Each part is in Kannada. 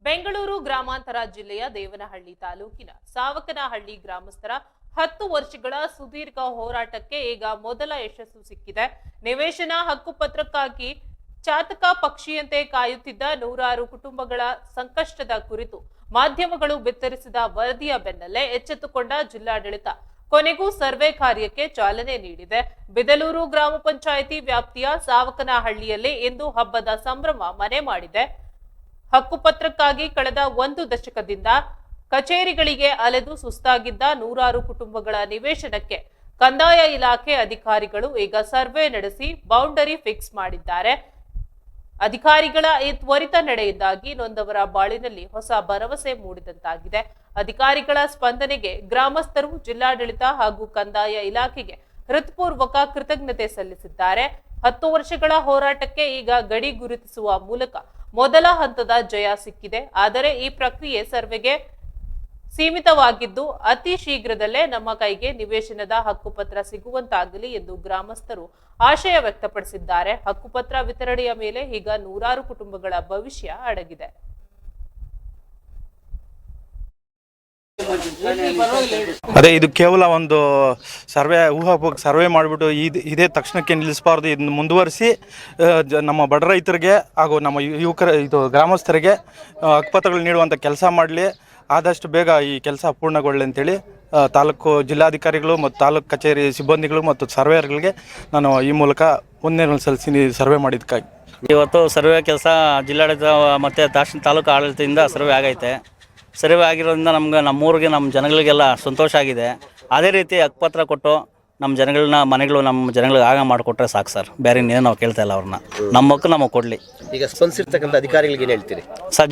ಬೆಂಗಳೂರು ಗ್ರಾಮಾಂತರ ಜಿಲ್ಲೆಯ ದೇವನಹಳ್ಳಿ ತಾಲೂಕಿನ ಸಾವಕನಹಳ್ಳಿ ಗ್ರಾಮಸ್ಥರ 10 ವರ್ಷಗಳ ಸುದೀರ್ಘ ಹೋರಾಟಕ್ಕೆ ಈಗ ಮೊದಲ ಯಶಸ್ಸು ಸಿಕ್ಕಿದೆ. ನಿವೇಶನ ಹಕ್ಕುಪತ್ರಕ್ಕಾಗಿ ಚಾತಕ ಪಕ್ಷಿಯಂತೆ ಕಾಯುತ್ತಿದ್ದ ನೂರಾರು ಕುಟುಂಬಗಳ ಸಂಕಷ್ಟದ ಕುರಿತು ಮಾಧ್ಯಮಗಳು ಬಿತ್ತರಿಸಿದ ವರದಿಯ ಬೆನ್ನಲ್ಲೇ ಎಚ್ಚೆತ್ತುಕೊಂಡ ಜಿಲ್ಲಾಡಳಿತ ಕೊನೆಗೂ ಸರ್ವೆ ಕಾರ್ಯಕ್ಕೆ ಚಾಲನೆ ನೀಡಿದೆ. ಬಿದಲೂರು ಗ್ರಾಮ ಪಂಚಾಯಿತಿ ವ್ಯಾಪ್ತಿಯ ಸಾವಕನಹಳ್ಳಿಯಲ್ಲಿ ಇಂದು ಹಬ್ಬದ ಸಂಭ್ರಮ ಮನೆ ಮಾಡಿದೆ. ಹಕ್ಕುಪತ್ರಕ್ಕಾಗಿ ಕಳೆದ 1 ದಶಕದಿಂದ ಕಚೇರಿಗಳಿಗೆ ಅಲೆದು ಸುಸ್ತಾಗಿದ್ದ ನೂರಾರು ಕುಟುಂಬಗಳ ನಿವೇಶನಕ್ಕೆ ಕಂದಾಯ ಇಲಾಖೆ ಅಧಿಕಾರಿಗಳು ಈಗ ಸರ್ವೆ ನಡೆಸಿ ಬೌಂಡರಿ ಫಿಕ್ಸ್ ಮಾಡಿದ್ದಾರೆ. ಅಧಿಕಾರಿಗಳ ಈ ತ್ವರಿತ ನಡೆಯಿಂದಾಗಿ ನೊಂದವರ ಬಾಳಿನಲ್ಲಿ ಹೊಸ ಭರವಸೆ ಮೂಡಿದಂತಾಗಿದೆ. ಅಧಿಕಾರಿಗಳ ಸ್ಪಂದನೆಗೆ ಗ್ರಾಮಸ್ಥರು ಜಿಲ್ಲಾಡಳಿತ ಹಾಗೂ ಕಂದಾಯ ಇಲಾಖೆಗೆ ಹೃತ್ಪೂರ್ವಕ ಕೃತಜ್ಞತೆ ಸಲ್ಲಿಸಿದ್ದಾರೆ. 10 ವರ್ಷಗಳ ಹೋರಾಟಕ್ಕೆ ಈಗ ಗಡಿ ಗುರುತಿಸುವ ಮೂಲಕ ಮೊದಲ ಹಂತದ ಜಯ ಸಿಕ್ಕಿದೆ. ಆದರೆ ಈ ಪ್ರಕ್ರಿಯೆ ಸರ್ವೆಗೆ ಸೀಮಿತವಾಗಿದ್ದು ಅತಿ ಶೀಘ್ರದಲ್ಲೇ ನಮ್ಮ ಕೈಗೆ ನಿವೇಶನದ ಹಕ್ಕುಪತ್ರ ಸಿಗುವಂತಾಗಲಿ ಎಂದು ಗ್ರಾಮಸ್ಥರು ಆಶಯ ವ್ಯಕ್ತಪಡಿಸಿದ್ದಾರೆ. ಹಕ್ಕುಪತ್ರ ವಿತರಣೆಯ ಮೇಲೆ ಈಗ ನೂರಾರು ಕುಟುಂಬಗಳ ಭವಿಷ್ಯ ಅಡಗಿದೆ. ಅದೇ ಇದು ಕೇವಲ ಒಂದು ಸರ್ವೆ ಊಹಾಪೋಹ ಸರ್ವೆ ಮಾಡಿಬಿಟ್ಟು ಇದೇ ತಕ್ಷಣಕ್ಕೆ ನಿಲ್ಲಿಸಬಾರ್ದು. ಇದನ್ನು ಮುಂದುವರಿಸಿ ನಮ್ಮ ಬಡ ರೈತರಿಗೆ ಹಾಗೂ ನಮ್ಮ ಇದು ಗ್ರಾಮಸ್ಥರಿಗೆ ಹಕ್ಕುಪತ್ರಗಳು ನೀಡುವಂಥ ಕೆಲಸ ಮಾಡಲಿ. ಆದಷ್ಟು ಬೇಗ ಈ ಕೆಲಸ ಪೂರ್ಣಗೊಳ್ಳಲಿ ಅಂತೇಳಿ ತಾಲೂಕು ಜಿಲ್ಲಾಧಿಕಾರಿಗಳು ಮತ್ತು ತಾಲೂಕು ಕಚೇರಿ ಸಿಬ್ಬಂದಿಗಳು ಮತ್ತು ಸರ್ವೇಯರ್ಗಳಿಗೆ ನಾನು ಈ ಮೂಲಕ ಒಂದನೇ ಸಲ್ಲಿಸಿ ಸರ್ವೆ ಮಾಡಿದ್ದಕ್ಕಾಗಿ ಇವತ್ತು ಸರ್ವೆ ಕೆಲಸ ಜಿಲ್ಲಾಡಳಿತ ಮತ್ತು ತಾಲೂಕು ಆಡಳಿತದಿಂದ ಸರ್ವೆ ಆಗೈತೆ. ಸರ್ವೆ ಆಗಿರೋದ್ರಿಂದ ನಮ್ಮೂರಿಗೆ ನಮ್ಮ ಜನಗಳಿಗೆಲ್ಲ ಸಂತೋಷ ಆಗಿದೆ. ಅದೇ ರೀತಿ ಹಕ್ಕುಪತ್ರ ಕೊಟ್ಟು ನಮ್ಮ ಜನಗಳಿಗೆ ಆಗ ಮಾಡಿಕೊಟ್ರೆ ಸಾಕು ಸರ್. ಬೇರೆ ಇನ್ನೇನು ನಾವು ಕೇಳ್ತಾ ಇಲ್ಲ. ಅವ್ರನ್ನ ನಮ್ಮ ಹಕ್ಕು ನಮಗೆ ಕೊಡಲಿ. ಈಗ ಸ್ಪಂದಿಸಿರ್ತಕ್ಕಂಥ ಅಧಿಕಾರಿಗಳಿಗೆ ಏನು ಹೇಳ್ತೀರಿ ಸರ್?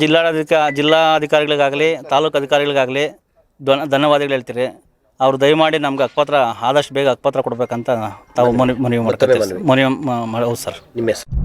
ಜಿಲ್ಲಾಧಿಕಾರಿಗಳಿಗಾಗಲಿ ತಾಲೂಕು ಅಧಿಕಾರಿಗಳಿಗಾಗಲಿ ಧನ್ಯವಾದಗಳು ಹೇಳ್ತೀರಿ. ಅವರು ದಯಮಾಡಿ ನಮ್ಗೆ ಹಕ್ಕುಪತ್ರ ಆದಷ್ಟು ಬೇಗ ಹಕ್ಕುಪತ್ರ ಕೊಡಬೇಕಂತ ತಾವು ಮನವಿ ಮಾಡ್ಕೊತೀವಿ. ಹೌದು ಸರ್. ನಿಮ್ಮ ಹೆಸರು?